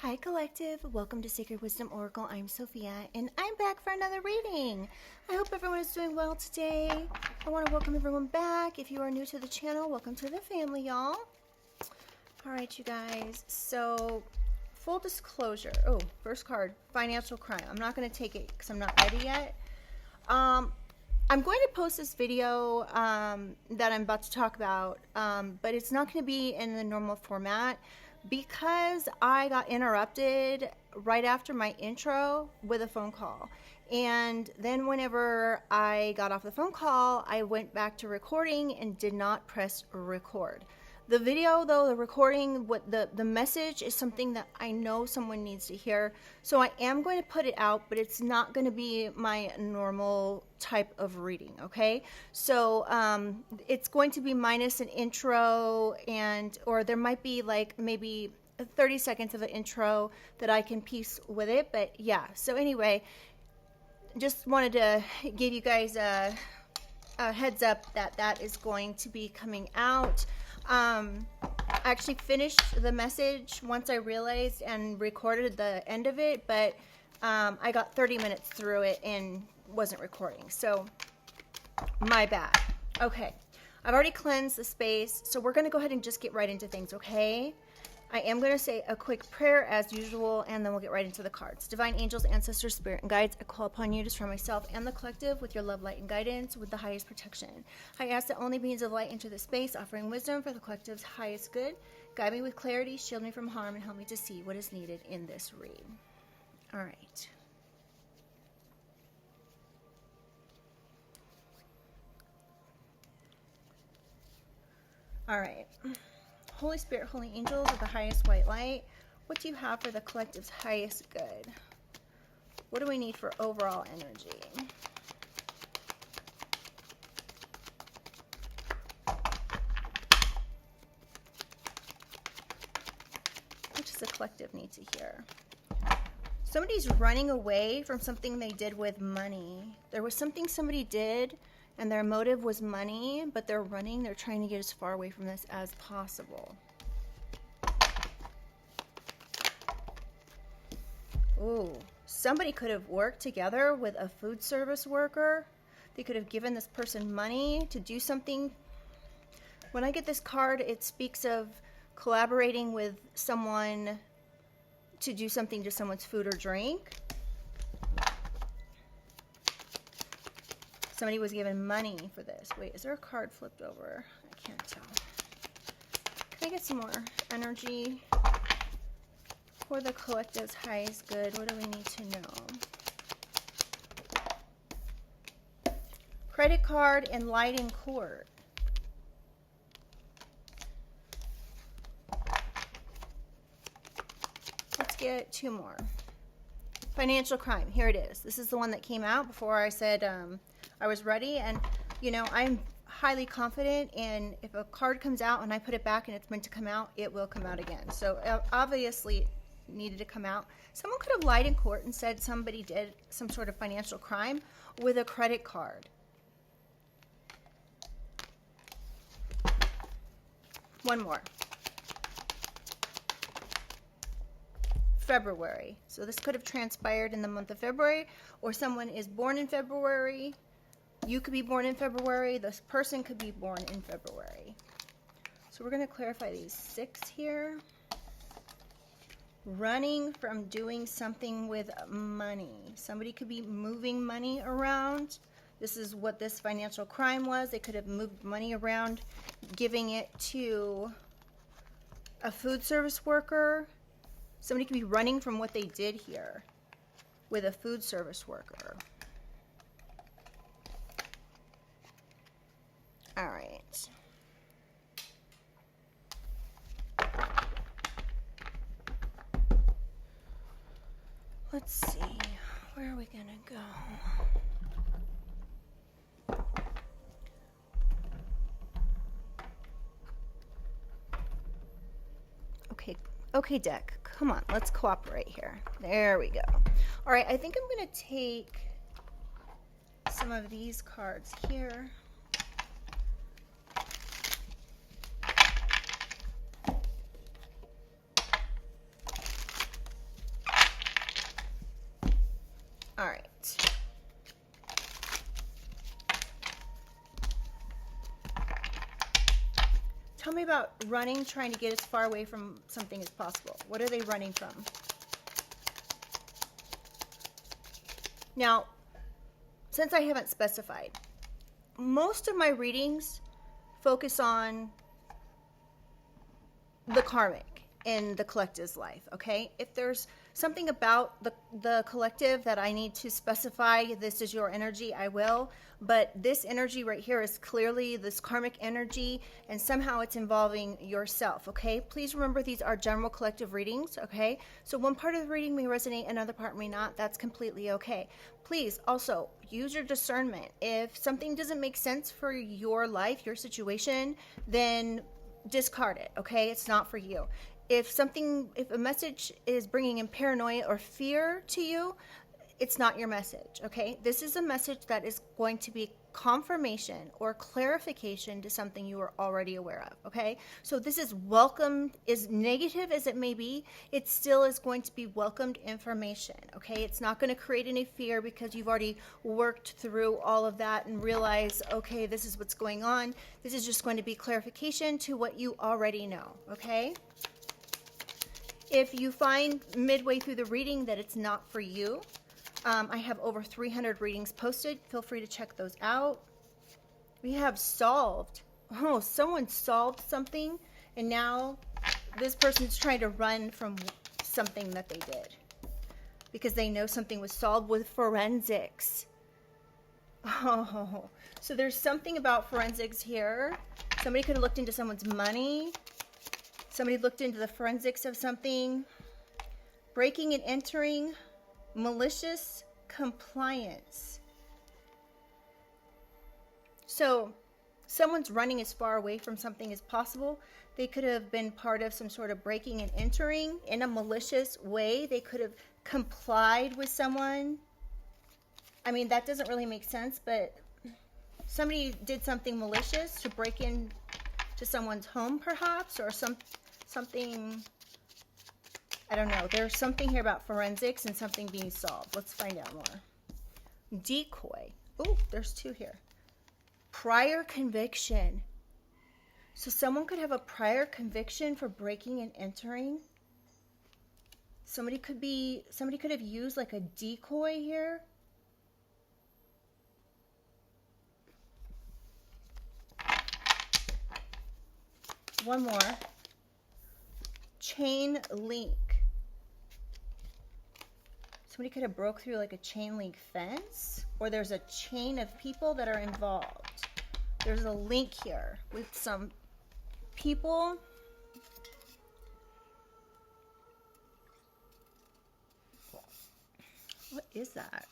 Hi Collective, welcome to Sacred Wisdom Oracle. I'm Sophia and I'm back for another reading. I hope everyone is doing well today. I want to welcome everyone back. If you are new to the channel, welcome to the family, y'all. Alright you guys, so full disclosure. Oh, first card, financial crime. I'm not going to take it because I'm not ready yet. I'm going to post this video that I'm about to talk about, but it's not going to be in the normal format because I got interrupted right after my intro with a phone call. And then whenever I got off the phone call, I went back to recording and did not press record. The video, though, the recording, the message is something that I know someone needs to hear. So I am going to put it out, but it's not going to be my normal type of reading, okay? So it's going to be minus an intro, or there might be like maybe 30 seconds of an intro that I can piece with it. But yeah, so anyway, just wanted to give you guys a heads up that that is going to be coming out. I actually finished the message once I realized and recorded the end of it, but I got 30 minutes through it and wasn't recording, so my bad. Okay, I've already cleansed the space, so we're going to go ahead and just get right into things, okay? I am going to say a quick prayer as usual, and then we'll get right into the cards. Divine angels, ancestors, spirit, and guides, I call upon you to surround myself and the collective with your love, light, and guidance with the highest protection. I ask that only beings of light enter this space, offering wisdom for the collective's highest good. Guide me with clarity, shield me from harm, and help me to see what is needed in this read. All right. All right. Holy Spirit, holy angels of the highest white light, what do you have for the collective's highest good? What do we need for overall energy? What does the collective need to hear? Somebody's running away from something they did with money. There was something somebody did and their motive was money, but they're running. They're trying to get as far away from this as possible. Ooh, somebody could have worked together with a food service worker. They could have given this person money to do something. When I get this card, it speaks of collaborating with someone to do something to someone's food or drink. Somebody was given money for this. Wait, is there a card flipped over? I can't tell. Can I get some more energy for the collective's highest good? What do we need to know? Credit card and light in court. Let's get two more. Financial crime. Here it is. This is the one that came out before I said I was ready, and you know, I'm highly confident, and if a card comes out and I put it back and it's meant to come out, it will come out again. So obviously it needed to come out. Someone could have lied in court and said somebody did some sort of financial crime with a credit card. One more. February. So this could have transpired in the month of February, or someone is born in February. You could be born in February. This person could be born in February. So we're going to clarify these 6 here. Running from doing something with money. Somebody could be moving money around. This is what this financial crime was. They could have moved money around, giving it to a food service worker. Somebody could be running from what they did here with a food service worker. All right. Let's see. Where are we going to go? Okay, deck. Come on, let's cooperate here. There we go. All right, I think I'm going to take some of these cards here. Tell me about running, trying to get as far away from something as possible. What are they running from? Now, since I haven't specified, most of my readings focus on the karmic in the collective's life, okay? If there's something about the collective that I need to specify, this is your energy, I will. But this energy right here is clearly this karmic energy, and somehow it's involving yourself, okay? Please remember these are general collective readings, okay? So one part of the reading may resonate, another part may not. That's completely okay. Please also use your discernment. If something doesn't make sense for your life, your situation, then discard it, okay? It's not for you. If a message is bringing in paranoia or fear to you, it's not your message, okay? This is a message that is going to be confirmation or clarification to something you are already aware of, okay? So this is welcomed, as negative as it may be, it still is going to be welcomed information, okay? It's not going to create any fear because you've already worked through all of that and realized, okay, this is what's going on. This is just going to be clarification to what you already know, okay? If you find midway through the reading that it's not for you, I have over 300 readings posted. Feel free to check those out. We have solved. Oh, someone solved something, and now this person's trying to run from something that they did because they know something was solved with forensics. Oh, so there's something about forensics here. Somebody could have looked into someone's money. Somebody looked into the forensics of something. Breaking and entering. Malicious compliance. So someone's running as far away from something as possible. They could have been part of some sort of breaking and entering in a malicious way. They could have complied with someone. I mean, that doesn't really make sense, but somebody did something malicious to break in to someone's home perhaps, or something. I don't know. There's something here about forensics and something being solved. Let's find out more. Decoy. Oh, there's two here. Prior conviction. So someone could have a prior conviction for breaking and entering. Somebody could have used like a decoy here. One more. Chain link. Somebody could have broke through like a chain link fence, or there's a chain of people that are involved. There's a link here with some people. What is that?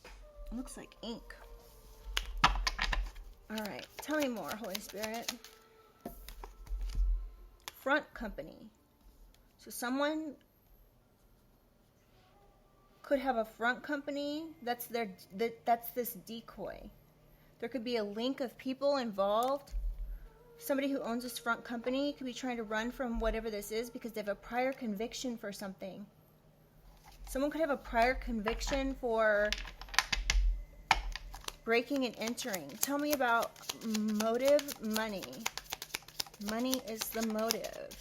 It looks like ink. All right, tell me more, Holy Spirit. Front company. So someone could have a front company. That's this decoy. There could be a link of people involved. Somebody who owns this front company could be trying to run from whatever this is because they have a prior conviction for something. Someone could have a prior conviction for breaking and entering. Tell me about motive. Money. Money is the motive.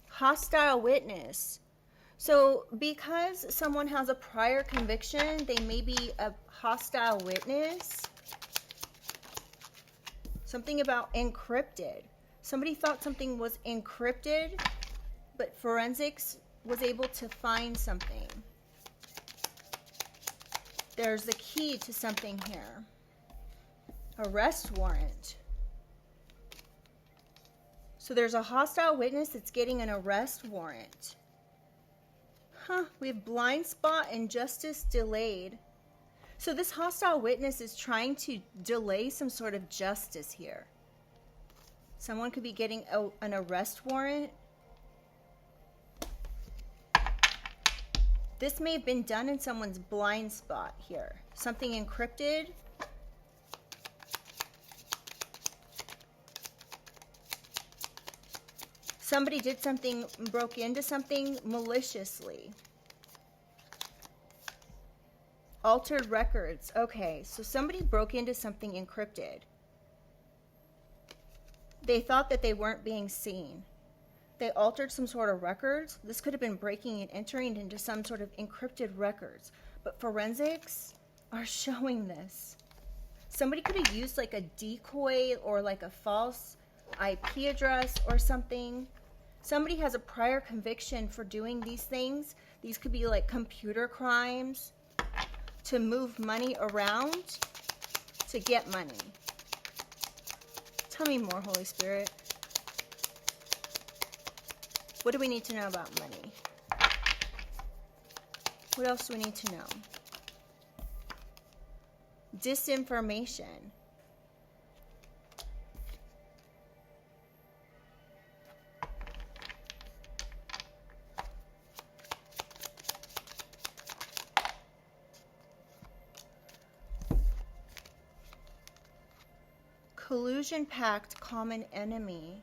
Hostile witness. So because someone has a prior conviction, they may be a hostile witness. Something about encrypted. Somebody thought something was encrypted, but forensics was able to find something. There's the key to something here. Arrest warrant. So there's a hostile witness that's getting an arrest warrant. We have blind spot and justice delayed. So this hostile witness is trying to delay some sort of justice here. Someone could be getting an arrest warrant. This may have been done in someone's blind spot here. Something encrypted. Somebody did something, broke into something maliciously. Altered records. Okay, so somebody broke into something encrypted. They thought that they weren't being seen. They altered some sort of records. This could have been breaking and entering into some sort of encrypted records. But forensics are showing this. Somebody could have used like a decoy or like a false IP address or something. Somebody has a prior conviction for doing these things. These could be like computer crimes to move money around to get money. Tell me more, Holy Spirit. What do we need to know about money? What else do we need to know? Disinformation. Collusion pact, common enemy.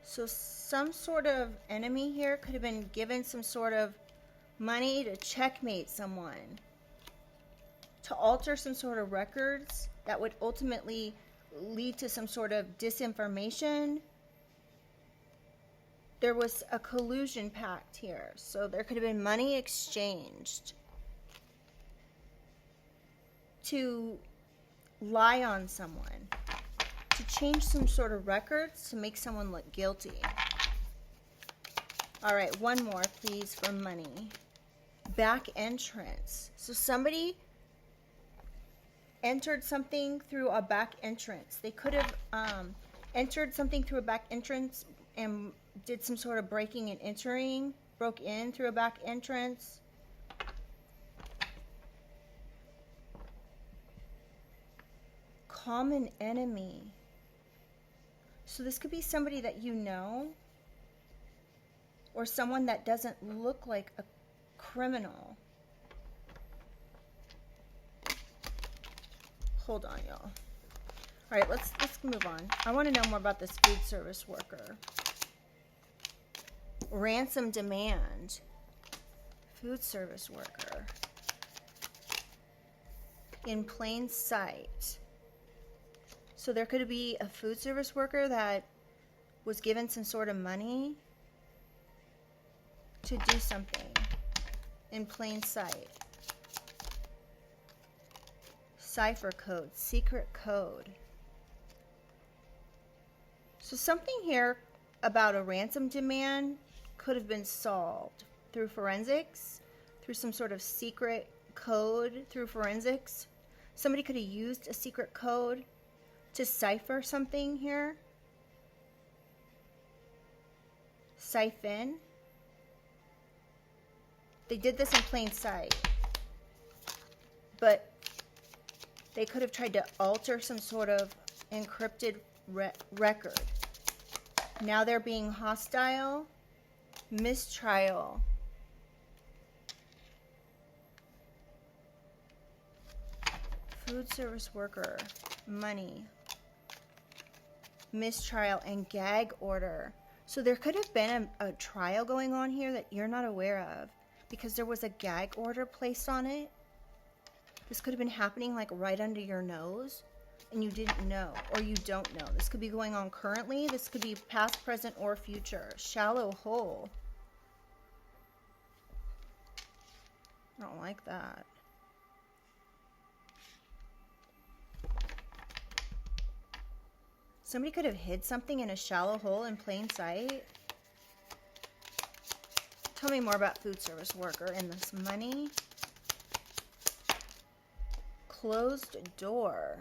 So some sort of enemy here could have been given some sort of money to checkmate someone, to alter some sort of records that would ultimately lead to some sort of disinformation. There was a collusion pact here, so there could have been money exchanged to lie on someone, to change some sort of records to make someone look guilty. All right, one more, please, for money. Back entrance. So somebody entered something through a back entrance. They could have entered something through a back entrance and did some sort of breaking and entering, broke in through a back entrance. Common enemy. So this could be somebody that you know, or someone that doesn't look like a criminal. Hold on, y'all. All right, let's move on. I want to know more about this food service worker. Ransom demand. Food service worker. In plain sight. So there could be a food service worker that was given some sort of money to do something in plain sight. Cipher code, secret code. So something here about a ransom demand could have been solved through forensics, through some sort of secret code through forensics. Somebody could have used a secret code to cipher something here. Siphon. They did this in plain sight. But they could have tried to alter some sort of encrypted record. Now they're being hostile. Mistrial. Food service worker. Money. Mistrial and gag order. So there could have been a trial going on here that you're not aware of because there was a gag order placed on it. This could have been happening like right under your nose and you didn't know, or you don't know. This could be going on currently. This could be past, present, or future. Shallow hole. I don't like that. Somebody could have hid something in a shallow hole in plain sight. Tell me more about food service worker and this money. Closed door.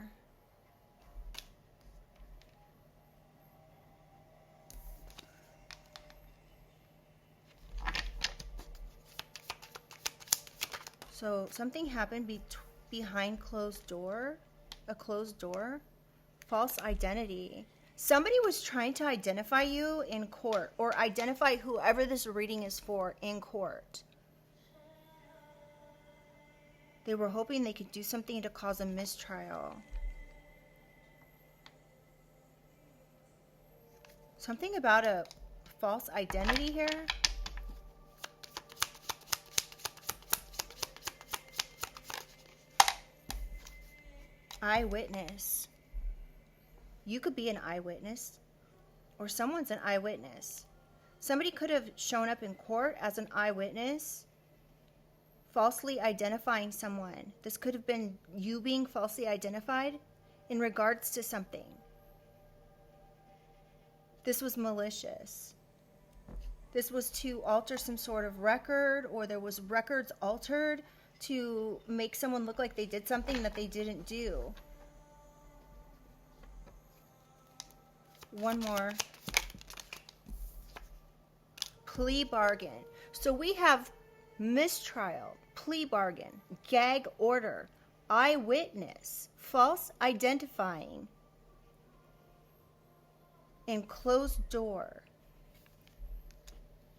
So something happened behind closed door, a closed door. False identity. Somebody was trying to identify you in court, or identify whoever this reading is for in court. They were hoping they could do something to cause a mistrial. Something about a false identity here. Eyewitness. You could be an eyewitness, or someone's an eyewitness. Somebody could have shown up in court as an eyewitness, falsely identifying someone. This could have been you being falsely identified in regards to something. This was malicious. This was to alter some sort of record, or there was records altered to make someone look like they did something that they didn't do. One more. Plea bargain. So we have mistrial, plea bargain, gag order, eyewitness, false identifying, and closed door.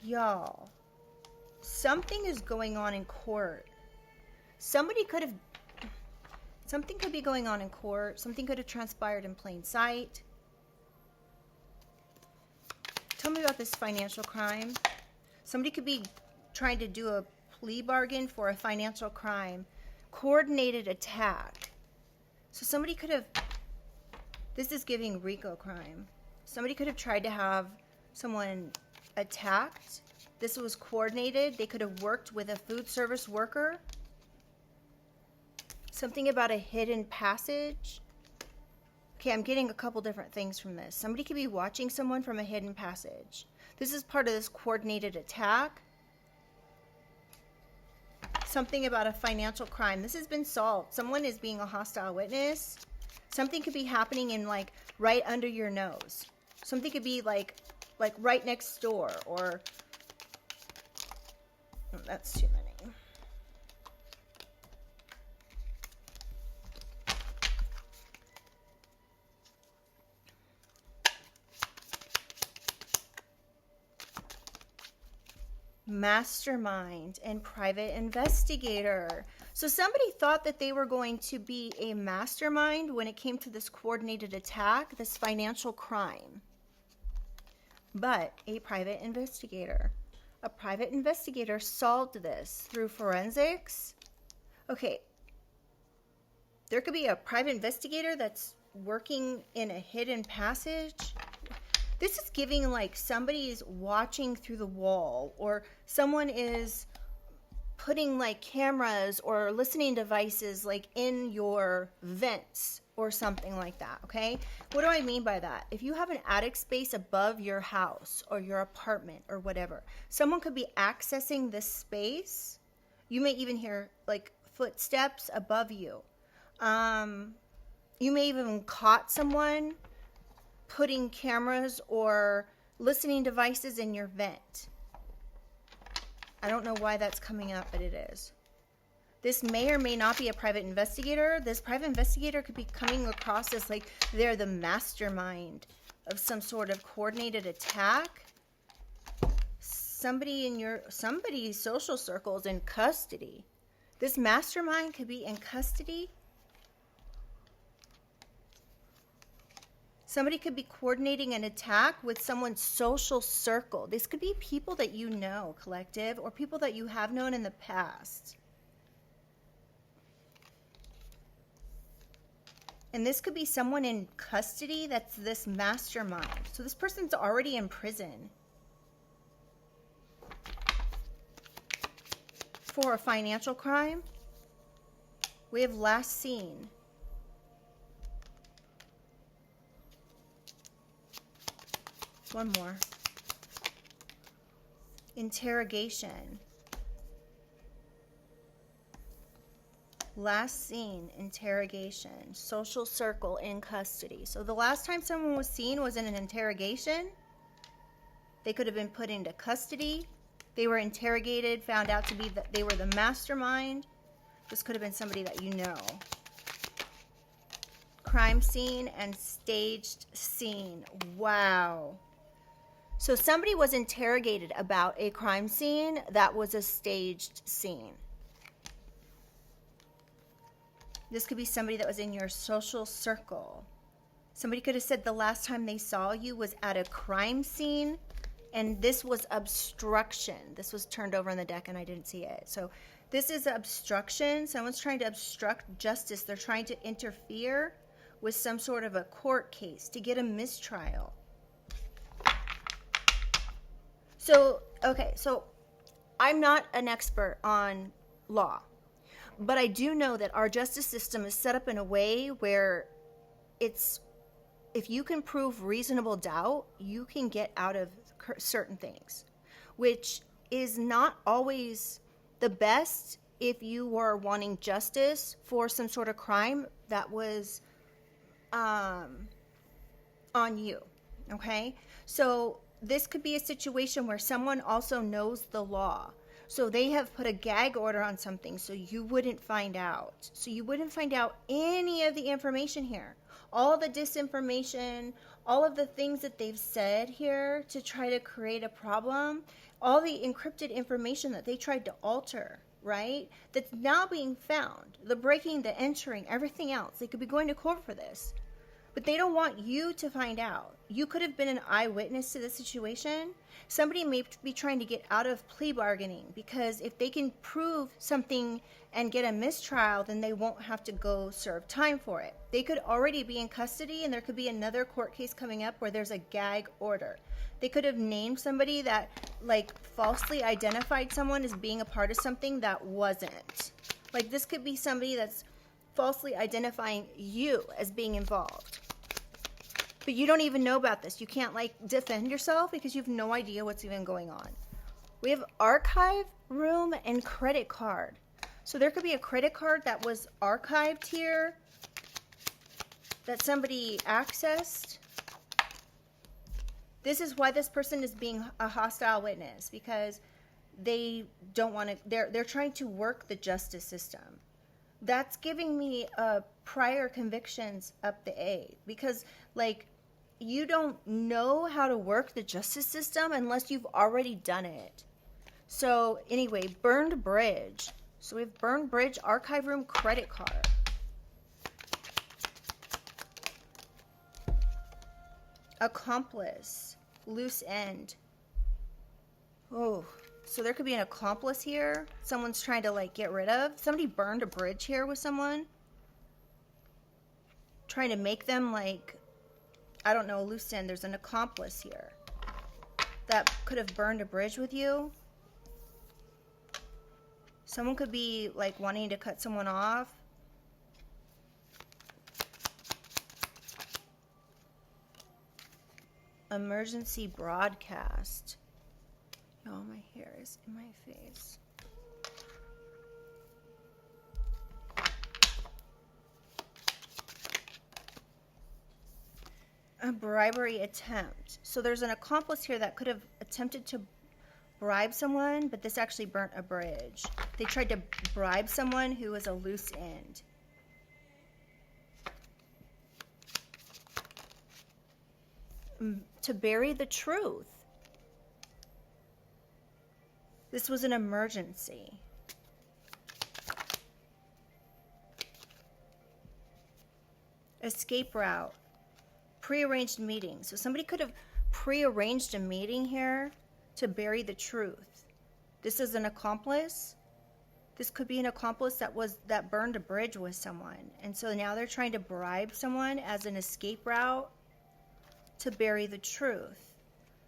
Y'all, something is going on in court. Something could be going on in court. Something could have transpired in plain sight. Tell me about this financial crime. Somebody could be trying to do a plea bargain for a financial crime. Coordinated attack. So somebody could have, this is giving RICO crime. Somebody could have tried to have someone attacked. This was coordinated. They could have worked with a food service worker. Something about a hidden passage. Okay, I'm getting a couple different things from this. Somebody could be watching someone from a hidden passage. This is part of this coordinated attack. Something about a financial crime. This has been solved. Someone is being a hostile witness. Something could be happening in like right under your nose. Something could be like right next door, or oh, that's too many. Mastermind and private investigator. So somebody thought that they were going to be a mastermind when it came to this coordinated attack, this financial crime. But a private investigator. A private investigator solved this through forensics. Okay. There could be a private investigator that's working in a hidden passage. This is giving like somebody is watching through the wall, or someone is putting like cameras or listening devices like in your vents or something like that, okay? What do I mean by that? If you have an attic space above your house or your apartment or whatever, someone could be accessing this space. You may even hear like footsteps above you. You may even caught someone putting cameras or listening devices in your vent. I don't know why that's coming up, but it is. This may or may not be a private investigator. This private investigator could be coming across as like they're the mastermind of some sort of coordinated attack. Somebody's social circle is in custody. This mastermind could be in custody. Somebody could be coordinating an attack with someone's social circle. This could be people that you know, collective, or people that you have known in the past. And this could be someone in custody that's this mastermind. So this person's already in prison for a financial crime. We have last seen. One more. Interrogation. Last seen, interrogation. Social circle in custody. So the last time someone was seen was in an interrogation. They could have been put into custody. They were interrogated, found out to be that they were the mastermind. This could have been somebody that you know. Crime scene and staged scene. Wow. So somebody was interrogated about a crime scene that was a staged scene. This could be somebody that was in your social circle. Somebody could have said the last time they saw you was at a crime scene, and this was obstruction. This was turned over on the deck and I didn't see it. So This is obstruction. Someone's trying to obstruct justice. They're trying to interfere with some sort of a court case to get a mistrial. So, okay, so I'm not an expert on law, but I do know that our justice system is set up in a way where if you can prove reasonable doubt, you can get out of certain things, which is not always the best if you were wanting justice for some sort of crime that was on you. Okay? So this could be a situation where someone also knows the law. So they have put a gag order on something so you wouldn't find out. So you wouldn't find out any of the information here. All the disinformation, all of the things that they've said here to try to create a problem, all the encrypted information that they tried to alter, right? That's now being found. The breaking, the entering, everything else. They could be going to court for this. But they don't want you to find out. You could have been an eyewitness to the situation. Somebody may be trying to get out of plea bargaining because if they can prove something and get a mistrial, then they won't have to go serve time for it. They could already be in custody and there could be another court case coming up where there's a gag order. They could have named somebody that like falsely identified someone as being a part of something that wasn't. Like this could be somebody that's falsely identifying you as being involved. But you don't even know about this. You can't like defend yourself because you have no idea what's even going on. We have archive room and credit card. So there could be a credit card that was archived here that somebody accessed. This is why this person is being a hostile witness, because they don't want to, they're trying to work the justice system. That's giving me prior convictions up the A, because like you don't know how to work the justice system unless you've already done it. So anyway, burned bridge. So we have burned bridge, archive room, credit card. Accomplice, loose end. Oh, so there could be an accomplice here. Someone's trying to like get rid of. Somebody burned a bridge here with someone. Trying to make them like, I don't know, loose end. There's an accomplice here that could have burned a bridge with you. Someone could be like wanting to cut someone off. Emergency broadcast. Oh, my hair is in my face. A bribery attempt. So there's an accomplice here that could have attempted to bribe someone, but this actually burnt a bridge. They tried to bribe someone who was a loose end. To bury the truth. This was an emergency. Escape route. Prearranged meeting. So somebody could have prearranged a meeting here to bury the truth. This is an accomplice. This could be an accomplice that burned a bridge with someone. And so now they're trying to bribe someone as an escape route to bury the truth.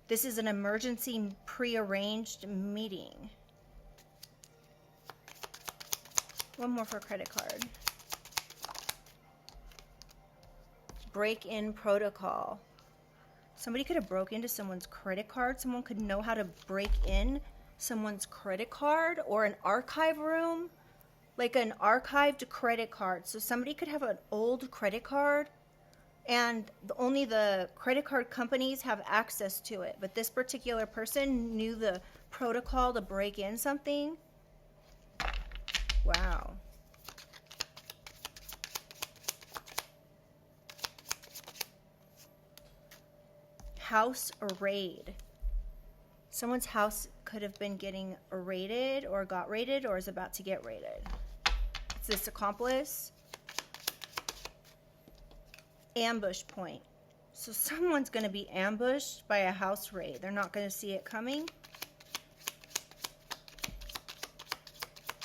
This is an emergency prearranged meeting. One more for credit card. Break-in protocol. Somebody could have broke into someone's credit card. Someone could know how to break in someone's credit card, or an archive room, like an archived credit card. So somebody could have an old credit card and only the credit card companies have access to it. But this particular person knew the protocol to break in something. Wow. House raid. Someone's house could have been getting raided or got raided or is about to get raided. It's this accomplice. Ambush point. So someone's going to be ambushed by a house raid. They're not going to see it coming.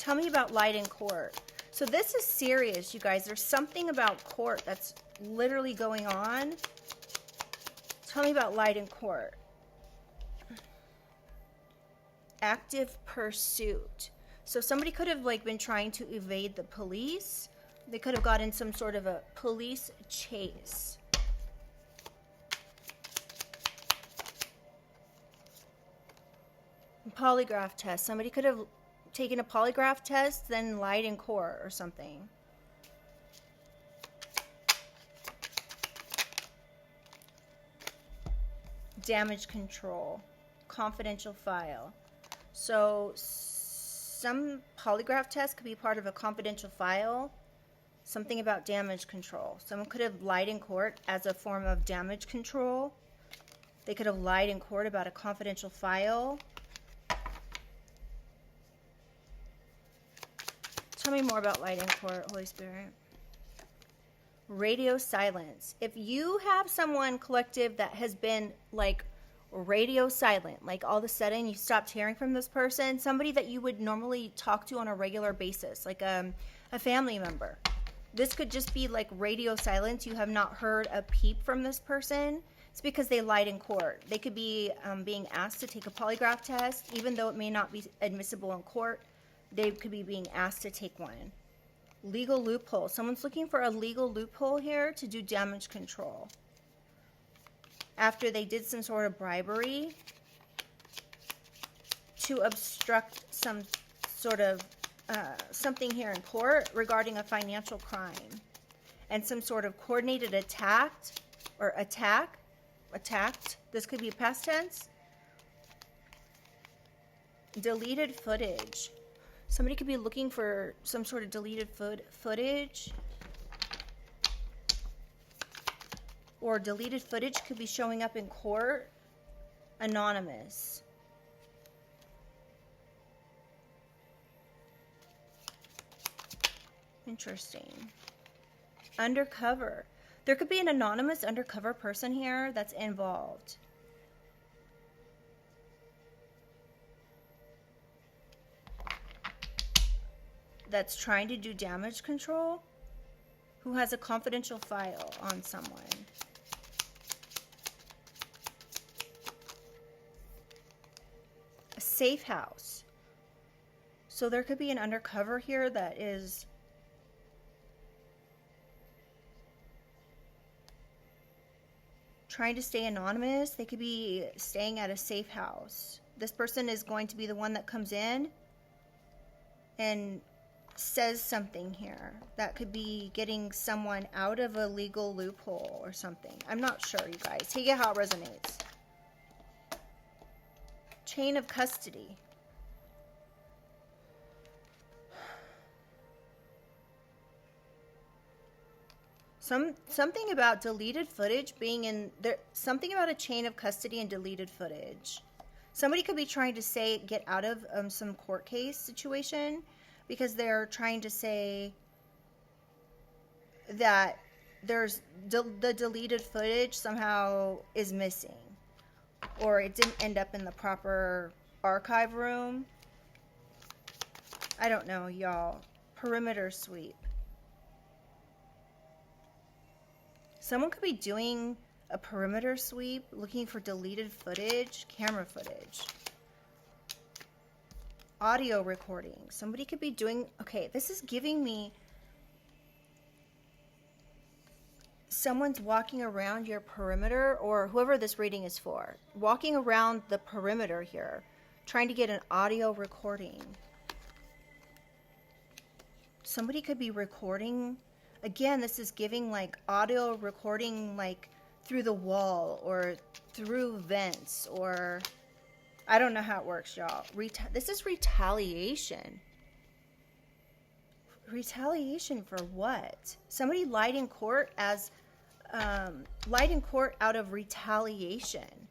Tell me about lied in court. So this is serious, you guys. There's something about court that's literally going on. Tell me about lied in court. Active pursuit. So somebody could have like been trying to evade the police. They could have gotten some sort of a police chase. Polygraph test. Somebody could have taken a polygraph test, then lied in court or something. Damage control. Confidential file. So some polygraph test could be part of a confidential file. Something about damage control. Someone could have lied in court as a form of damage control. They could have lied in court about a confidential file. Tell me more about lied in court, Holy Spirit. Radio silence. If you have someone collective that has been like radio silent, like all of a sudden you stopped hearing from this person, somebody that you would normally talk to on a regular basis, like a family member. This could just be like radio silence. You have not heard a peep from this person. It's because they lied in court. They could be being asked to take a polygraph test, even though it may not be admissible in court. They could be being asked to take one. Legal loophole. Someone's looking for a legal loophole here to do damage control. After they did some sort of bribery to obstruct some sort of something here in court regarding a financial crime. And some sort of coordinated attacked. This could be past tense. Deleted footage. Somebody could be looking for some sort of deleted footage. Or deleted footage could be showing up in court. Anonymous. Interesting. Undercover. There could be an anonymous undercover person here that's involved. That's trying to do damage control. Who has a confidential file on someone. A safe house. So there could be an undercover here that is trying to stay anonymous. They could be staying at a safe house. This person is going to be the one that comes in and says something here. That could be getting someone out of a legal loophole or something. I'm not sure, you guys. Take it how it resonates. Chain of custody. Something about deleted footage being in there. Something about a chain of custody and deleted footage. Somebody could be trying to get out of some court case situation because they're trying to say that there's the deleted footage somehow is missing, or it didn't end up in the proper archive room. I don't know, y'all. Perimeter sweep. Someone could be doing a perimeter sweep, looking for deleted footage, camera footage. Audio recording. Somebody could be doing, okay, this is giving me someone's walking around your perimeter, or whoever this reading is for, walking around the perimeter here, trying to get an audio recording. Somebody could be recording. Again, this is giving like audio recording like through the wall or through vents, or I don't know how it works, y'all. This is retaliation. Retaliation for what? Somebody lied in court out of retaliation.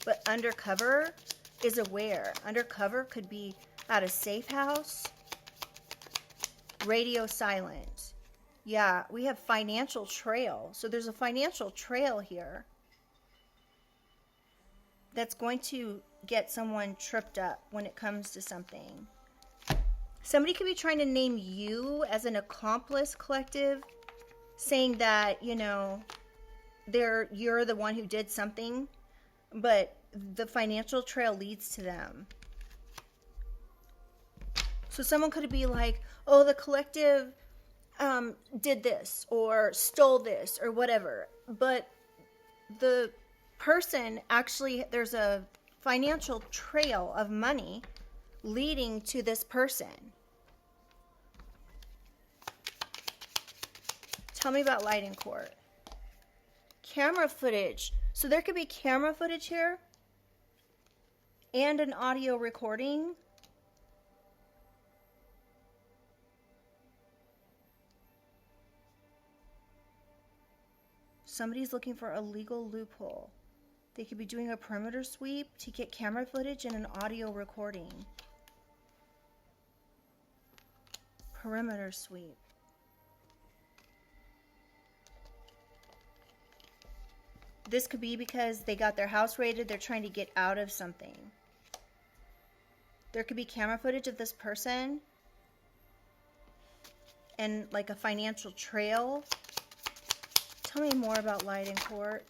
But undercover is aware. Undercover could be at a safe house. Radio silent. Yeah, we have financial trail. So there's a financial trail here that's going to get someone tripped up when it comes to something. Somebody could be trying to name you as an accomplice collective, saying that, you know, you're the one who did something, but the financial trail leads to them. So someone could be like, oh, the collective did this or stole this or whatever. But the person actually, there's a financial trail of money leading to this person. Tell me about light in court. Camera footage. So there could be camera footage here and an audio recording. Somebody's looking for a legal loophole. They could be doing a perimeter sweep to get camera footage and an audio recording. Perimeter sweep. This could be because they got their house raided. They're trying to get out of something. There could be camera footage of this person and like a financial trail. Tell me more about lied in court.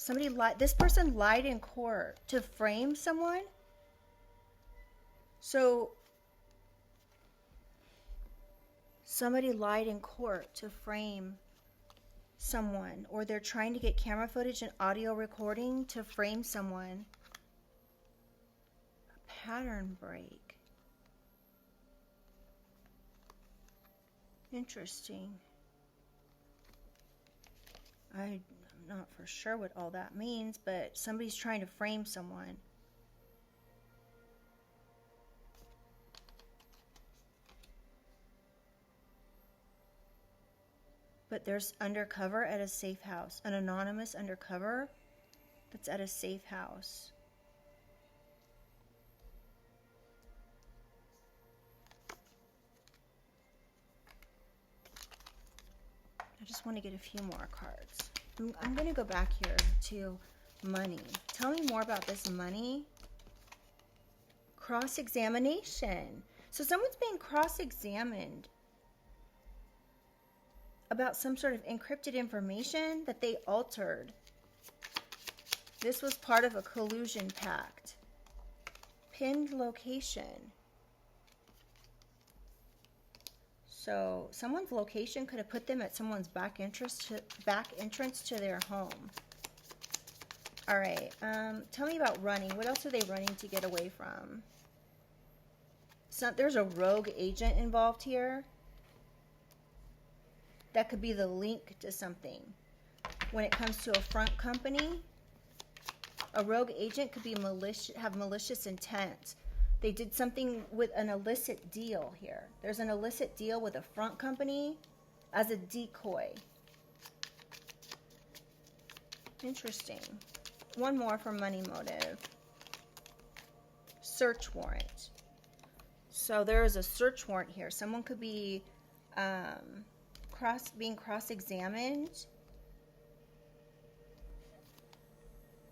This person lied in court to frame someone. So somebody lied in court to frame someone, or they're trying to get camera footage and audio recording to frame someone. A pattern break. Interesting. I'm not for sure what all that means, but somebody's trying to frame someone. But there's undercover at a safe house. An anonymous undercover that's at a safe house. I just want to get a few more cards. I'm going to go back here to money. Tell me more about this money. Cross-examination. So someone's being cross-examined about some sort of encrypted information that they altered. This was part of a collusion pact. Pinned location. So someone's location could have put them at someone's back entrance to their home. All right. Tell me about running. What else are they running to get away from? So there's a rogue agent involved here. That could be the link to something. When it comes to a front company, a rogue agent could be have malicious intent. They did something with an illicit deal here. There's an illicit deal with a front company as a decoy. Interesting. One more for money motive. Search warrant. So there is a search warrant here. Someone could be being cross-examined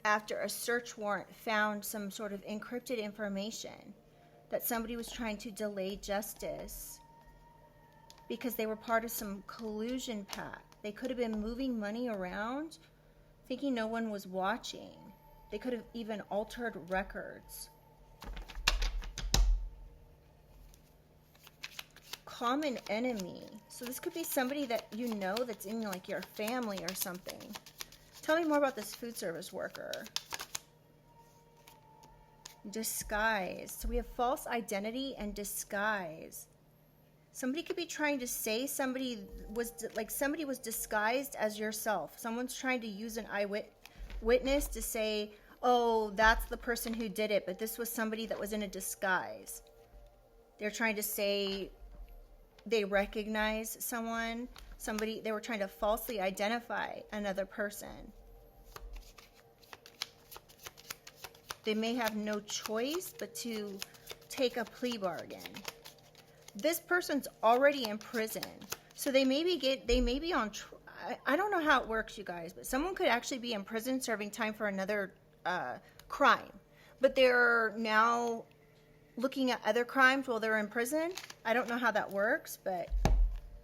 after a search warrant found some sort of encrypted information that somebody was trying to delay justice because they were part of some collusion pact. They could have been moving money around thinking no one was watching. They could have even altered records. Common enemy. So this could be somebody that you know that's in like your family or something. Tell me more about this food service worker. Disguise. So we have false identity and disguise. Somebody could be trying to say somebody was disguised as yourself. Someone's trying to use an eyewitness to say, oh, that's the person who did it, but this was somebody that was in a disguise. They're trying to say they recognize someone. They were trying to falsely identify another person. They may have no choice but to take a plea bargain. This person's already in prison, so they may be on. I don't know how it works, you guys, but someone could actually be in prison serving time for another crime. but they're now looking at other crimes while they're in prison. I don't know how that works, but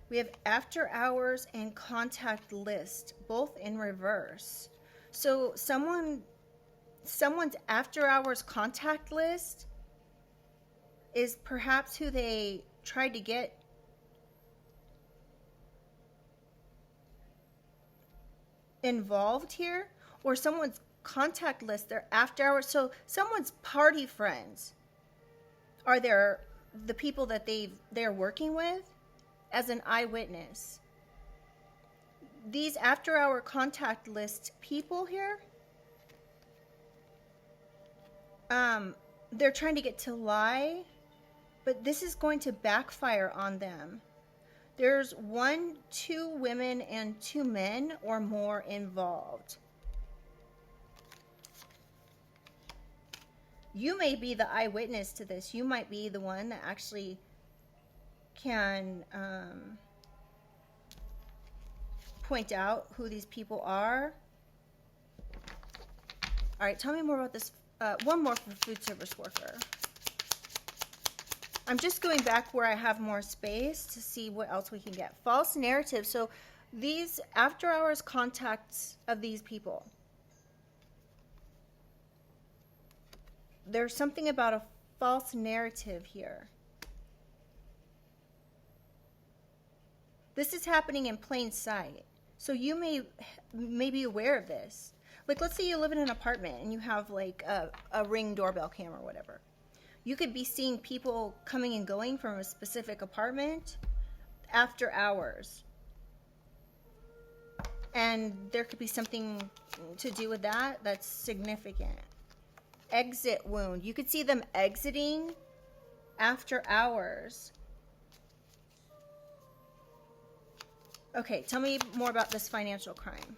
we have after hours and contact list, both in reverse. So someone's after hours contact list is perhaps who they tried to get involved here, or someone's contact list, their after hours. So someone's party friends are the people that they're working with as an eyewitness. These after hour contact list people here, they're trying to get to lie, but this is going to backfire on them. There's 1, 2 women and 2 men or more involved. You may be the eyewitness to this. You might be the one that actually can point out who these people are. All right, tell me more about this. One more for food service worker. I'm just going back where I have more space to see what else we can get. False narrative. So these after hours contacts of these people, there's something about a false narrative here. This is happening in plain sight. So you may be aware of this. Like, let's say you live in an apartment and you have like a Ring doorbell camera or whatever. You could be seeing people coming and going from a specific apartment after hours. And there could be something to do with that that's significant. Exit wound. You could see them exiting after hours. Okay, tell me more about this financial crime.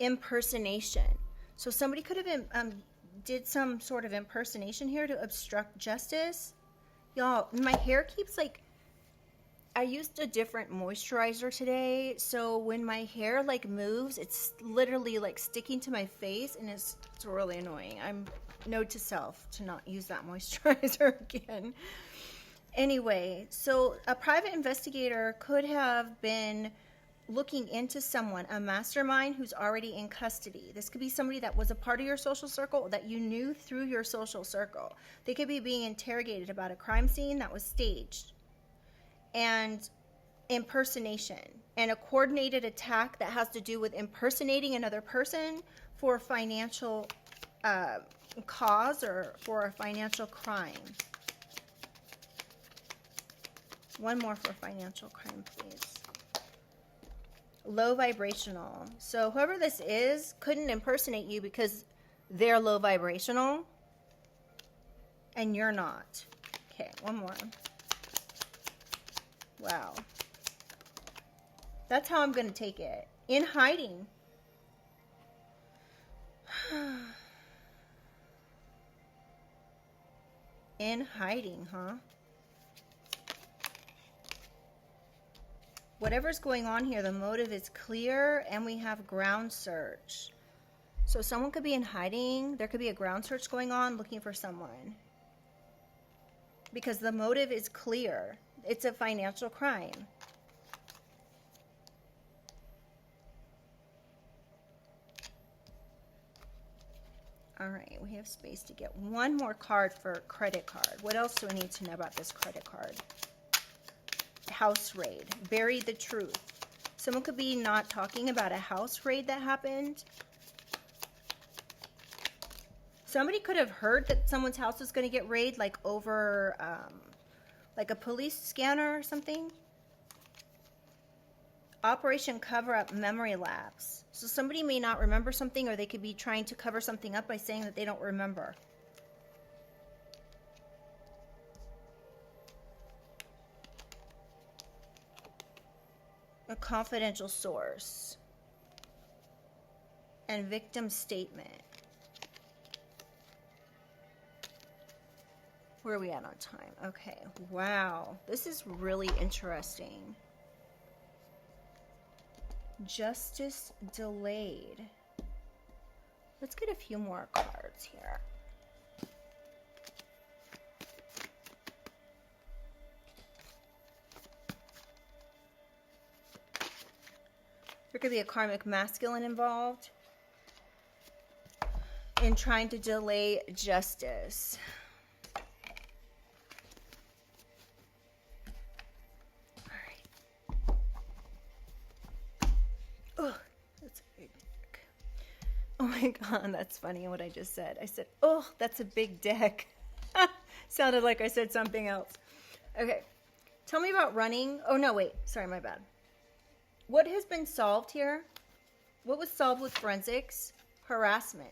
Impersonation. So somebody could have did some sort of impersonation here to obstruct justice. Y'all, my hair keeps like, I used a different moisturizer today, so when my hair like moves, it's literally like sticking to my face, and it's really annoying. I'm note to self to not use that moisturizer again. Anyway, so a private investigator could have been looking into someone, a mastermind who's already in custody. This could be somebody that was a part of your social circle, that you knew through your social circle. They could be being interrogated about a crime scene that was staged, and impersonation, and a coordinated attack that has to do with impersonating another person for a financial cause or for a financial crime. One more for financial crime, please. Low vibrational. So whoever this is couldn't impersonate you because they're low vibrational and you're not. Okay, one more. Wow. That's how I'm going to take it. In hiding. In hiding, huh? Whatever's going on here, the motive is clear, and we have ground search. So someone could be in hiding. There could be a ground search going on looking for someone. Because the motive is clear. It's a financial crime. All right, we have space to get one more card for credit card. What else do we need to know about this credit card? House raid. Bury the truth. Someone could be not talking about a house raid that happened. Somebody could have heard that someone's house was going to get raided, like over like a police scanner or something. Operation cover up, memory lapse. So somebody may not remember something, or they could be trying to cover something up by saying that they don't remember. A confidential source. And victim statement. Where are we at on time? Okay. Wow. This is really interesting. Justice delayed. Let's get a few more cards here. There could be a karmic masculine involved in trying to delay justice. All right. Oh, that's a big deck. Oh my God, that's funny what I just said. I said, oh, that's a big deck. Sounded like I said something else. Okay. Tell me about running. Oh, no, wait. Sorry, my bad. What has been solved here? What was solved with forensics? Harassment.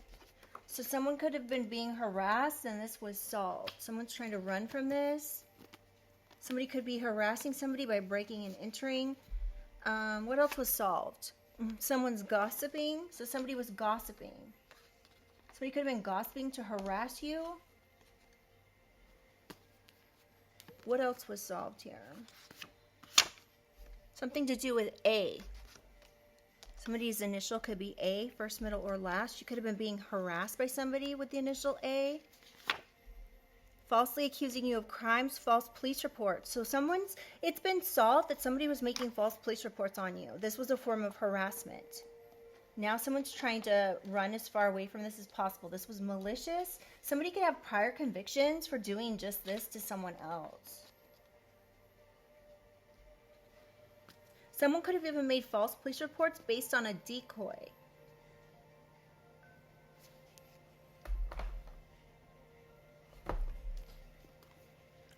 So someone could have been being harassed and this was solved. Someone's trying to run from this. Somebody could be harassing somebody by breaking and entering. What else was solved? Someone's gossiping. So somebody was gossiping. Somebody could have been gossiping to harass you. What else was solved here? Something to do with A. Somebody's initial could be A, first, middle, or last. You could have been being harassed by somebody with the initial A. Falsely accusing you of crimes, false police reports. So it's been solved that somebody was making false police reports on you. This was a form of harassment. Now someone's trying to run as far away from this as possible. This was malicious. Somebody could have prior convictions for doing just this to someone else. Someone could have even made false police reports based on a decoy.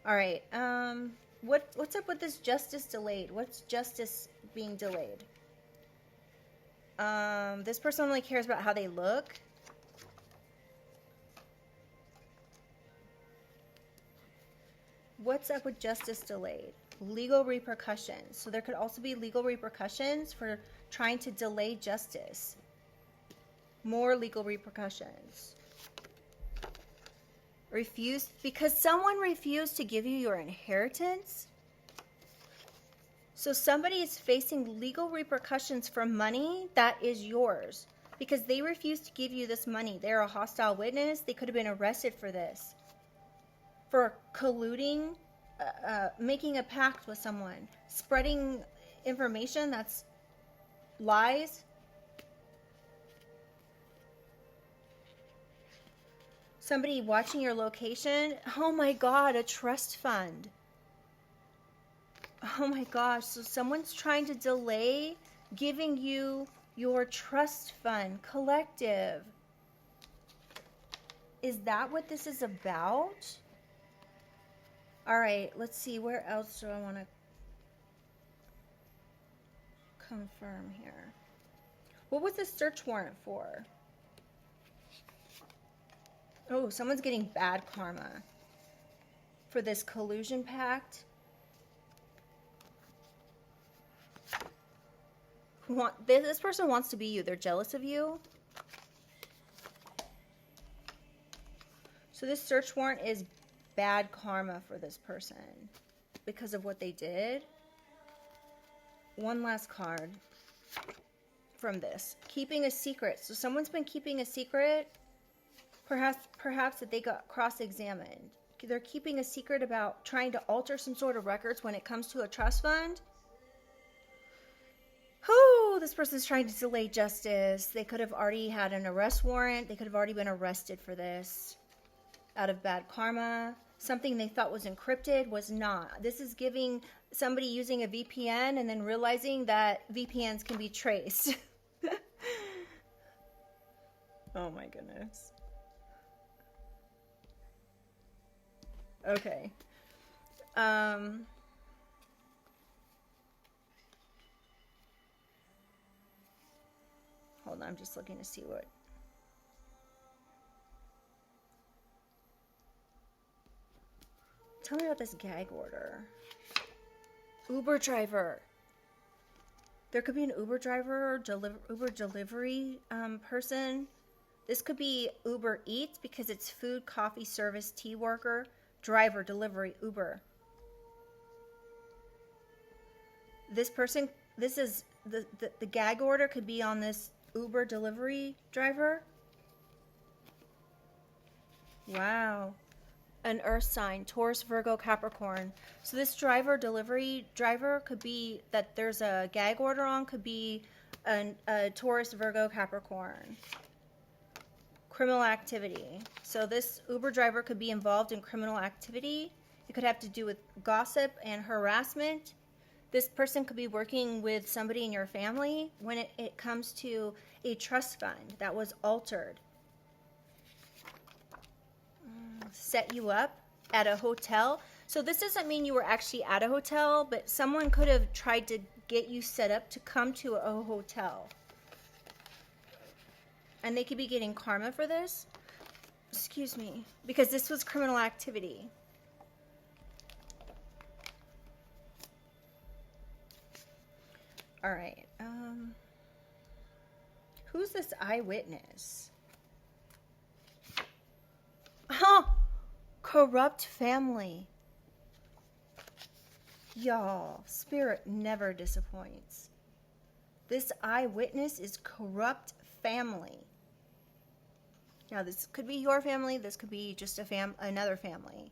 All right. What's up with this justice delayed? What's justice being delayed? This person only cares about how they look. What's up with justice delayed? Legal repercussions. So there could also be legal repercussions for trying to delay justice. More legal repercussions. Refused because someone refused to give you your inheritance. So somebody is facing legal repercussions for money that is yours because they refused to give you this money. They're a hostile witness. They could have been arrested for this. For colluding, making a pact with someone, spreading information that's lies. Somebody watching your location. Oh my God, a trust fund. Oh my gosh, so someone's trying to delay giving you your trust fund, collective. Is that what this is about? All right, let's see. Where else do I want to confirm here? What was the search warrant for? Oh, someone's getting bad karma for this collusion pact. This person wants to be you. They're jealous of you. So this search warrant is bad karma for this person because of what they did. One last card from this. Keeping a secret. So someone's been keeping a secret. Perhaps that they got cross-examined. They're keeping a secret about trying to alter some sort of records when it comes to a trust fund. Oh, this person's trying to delay justice. They could have already had an arrest warrant. They could have already been arrested for this out of bad karma. Something they thought was encrypted was not. This is giving somebody using a VPN and then realizing that VPNs can be traced. Oh my goodness. Okay. Hold on, I'm just looking to see what. Tell me about this gag order. Uber driver. There could be an Uber driver or Uber delivery person. This could be Uber Eats because it's food, coffee, service, tea worker, driver, delivery, Uber. This person, this is the gag order could be on this Uber delivery driver. Wow. An earth sign, Taurus, Virgo, Capricorn. So this delivery driver could be that there's a gag order on, could be a Taurus, Virgo, Capricorn. Criminal activity. So this Uber driver could be involved in criminal activity. It could have to do with gossip and harassment. This person could be working with somebody in your family when it comes to a trust fund that was altered. Set you up at a hotel. So this doesn't mean you were actually at a hotel, but someone could have tried to get you set up to come to a hotel. And they could be getting karma for this. Excuse me. Because this was criminal activity. All right. Who's this eyewitness? Oh, corrupt family. Y'all, spirit never disappoints. This eyewitness is corrupt family. Now, this could be your family. This could be just another family.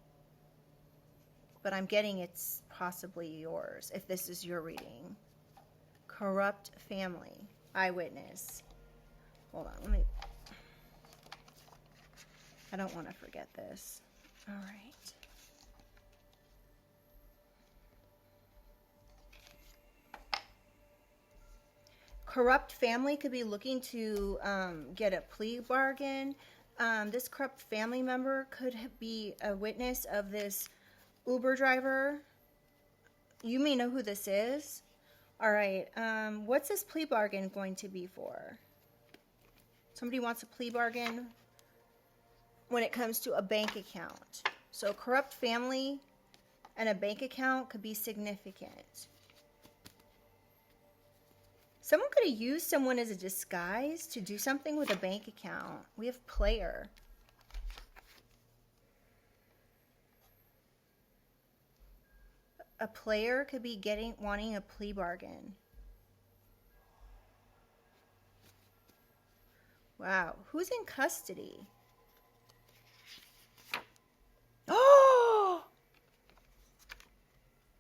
But I'm getting it's possibly yours if this is your reading. Corrupt family. Eyewitness. Hold on. I don't want to forget this. All right. Corrupt family could be looking to get a plea bargain. This corrupt family member could be a witness of this Uber driver. You may know who this is. All right. What's this plea bargain going to be for? Somebody wants a plea bargain when it comes to a bank account. So a corrupt family and a bank account could be significant. Someone could have used someone as a disguise to do something with a bank account. We have player. A player could be wanting a plea bargain. Wow. Who's in custody? Oh!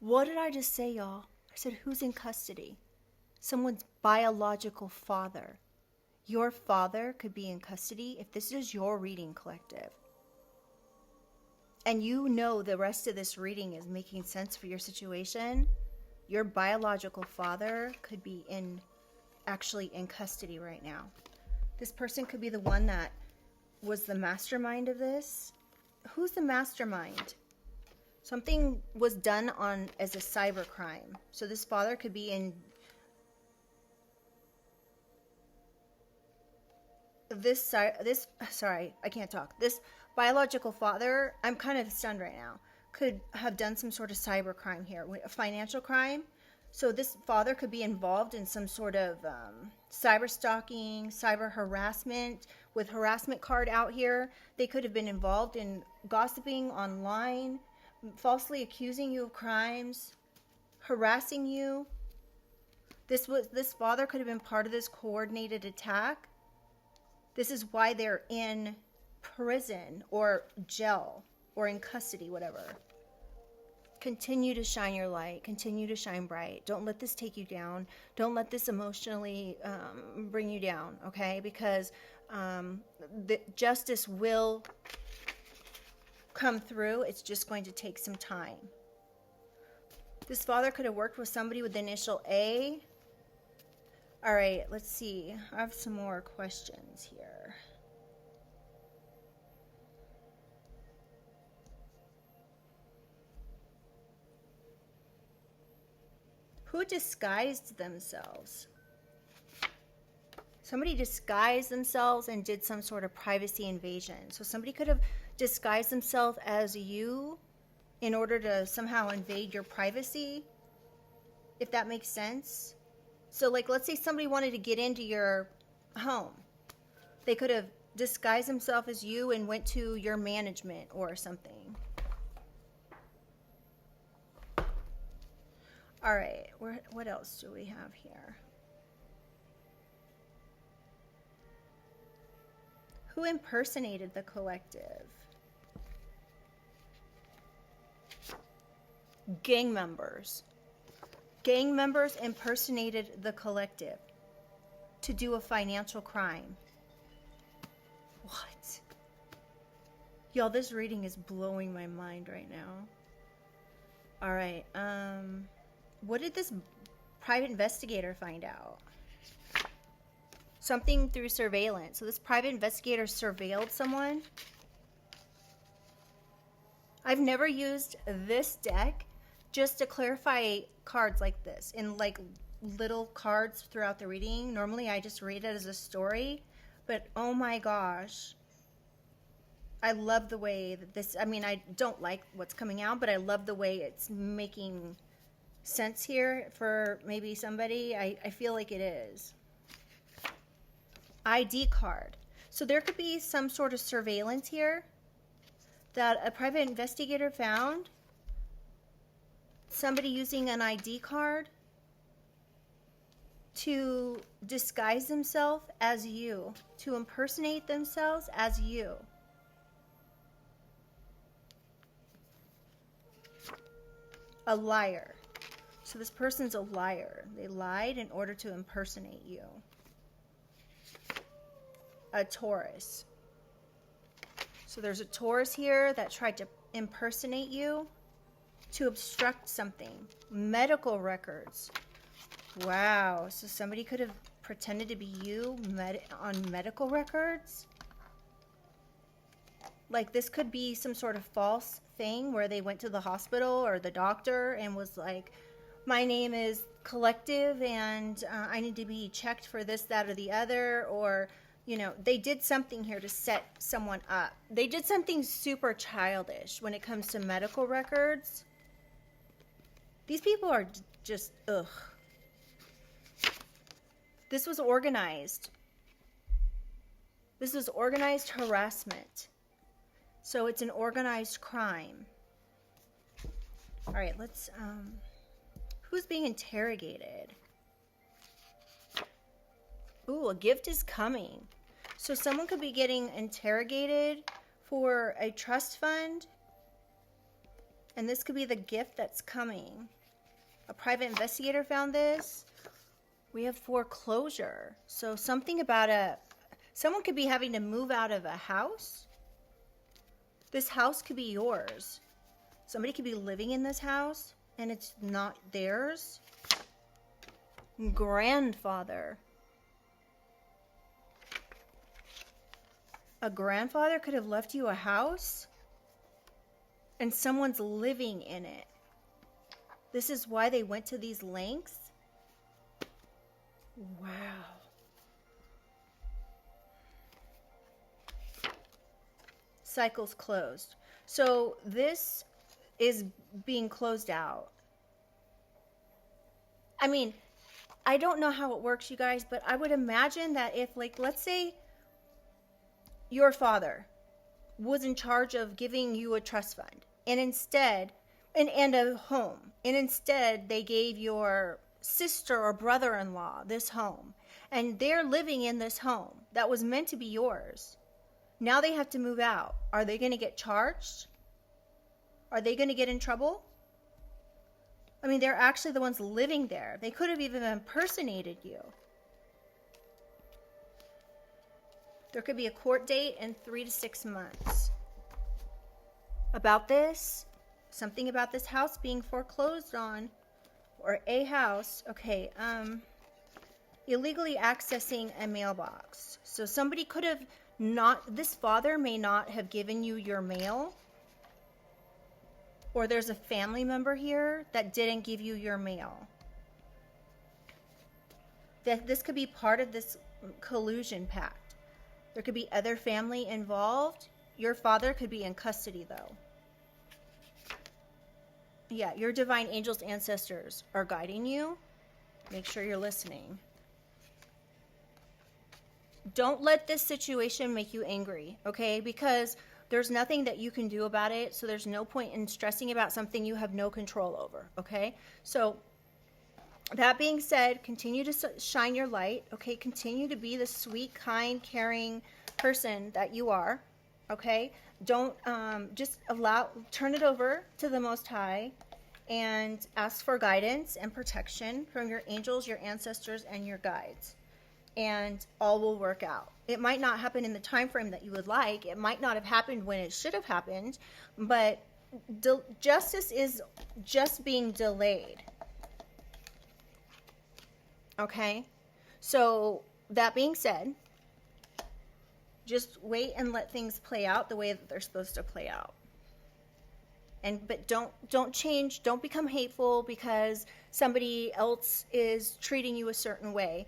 What did I just say, y'all? I said, who's in custody? Someone's biological father. Your father could be in custody if this is your reading, collective. And you know the rest of this reading is making sense for your situation. Your biological father could be actually in custody right now. This person could be the one that was the mastermind of this. Who's the mastermind? Something was done as a cyber crime. So this father could be in sorry, I can't talk. This biological father, I'm kind of stunned right now, could have done some sort of cyber crime here, a financial crime. So this father could be involved in some sort of cyber stalking, cyber harassment, with harassment card out here. They could have been involved in gossiping online, falsely accusing you of crimes, harassing you. This father could have been part of this coordinated attack. This is why they're in prison or jail or in custody, whatever. Continue to shine your light. Continue to shine bright. Don't let this take you down. Don't let this emotionally bring you down, okay? Because the justice will come through. It's just going to take some time. This father could have worked with somebody with the initial A. All right, let's see. I have some more questions here. Who disguised themselves? Somebody disguised themselves and did some sort of privacy invasion. So somebody could have disguised themselves as you in order to somehow invade your privacy, if that makes sense. So like, let's say somebody wanted to get into your home. They could have disguised themselves as you and went to your management or something. All right, what else do we have here? Who impersonated the collective? Gang members. Gang members impersonated the collective. to do a financial crime. What? Y'all, this reading is blowing my mind right now. All right. What did this private investigator find out? Something through surveillance. So this private investigator surveilled someone. I've never used this deck just to clarify cards like this in like little cards throughout the reading. Normally I just read it as a story, but oh my gosh. I love the way that this, I mean, I don't like what's coming out, but I love the way it's making sense here for maybe somebody. I feel like it is. ID card. So there could be some sort of surveillance here that a private investigator found. Somebody using an ID card to disguise themselves as you, to impersonate themselves as you. A liar. So this person's a liar. They lied in order to impersonate you. A Taurus. So there's a Taurus here that tried to impersonate you to obstruct something. Medical records. Wow. So somebody could have pretended to be you on medical records. Like this could be some sort of false thing where they went to the hospital or the doctor and was like, my name is Collective and I need to be checked for this, that, or the other. Or, you know, they did something here to set someone up. They did something super childish when it comes to medical records. These people are just, ugh. This was organized. This was organized harassment. So it's an organized crime. All right, let's, who's being interrogated? Ooh, a gift is coming. So someone could be getting interrogated for a trust fund. And this could be the gift that's coming. A private investigator found this. We have foreclosure. So something about someone could be having to move out of a house. This house could be yours. Somebody could be living in this house and it's not theirs. Grandfather. A grandfather could have left you a house and someone's living in it. This is why they went to these lengths. Wow. Cycle's closed. So this is being closed out. I mean, I don't know how it works, you guys, but I would imagine that if, like, let's say your father was in charge of giving you a trust fund and instead, and a home, and instead they gave your sister or brother-in-law this home, and they're living in this home that was meant to be yours. Now they have to move out. Are they going to get charged? Are they going to get in trouble? I mean, they're actually the ones living there. They could have even impersonated you. There could be a court date in 3 to 6 months. About this, something about this house being foreclosed on, or a house. Okay, illegally accessing a mailbox. So somebody could have not, this father may not have given you your mail, or there's a family member here that didn't give you your mail. That this could be part of this collusion pact. There could be other family involved. Your father could be in custody though. Yeah, your divine angels, ancestors are guiding you. Make sure you're listening. Don't let this situation make you angry, okay? Because there's nothing that you can do about it, so there's no point in stressing about something you have no control over, okay? So that being said, continue to shine your light, okay? Continue to be the sweet, kind, caring person that you are, okay? Don't just turn it over to the Most High and ask for guidance and protection from your angels, your ancestors, and your guides. and all will work out. It might not happen in the time frame that you would like. It might not have happened when it should have happened, but justice is just being delayed. Okay? So, that being said, just wait and let things play out the way that they're supposed to play out. But don't change, don't become hateful because somebody else is treating you a certain way.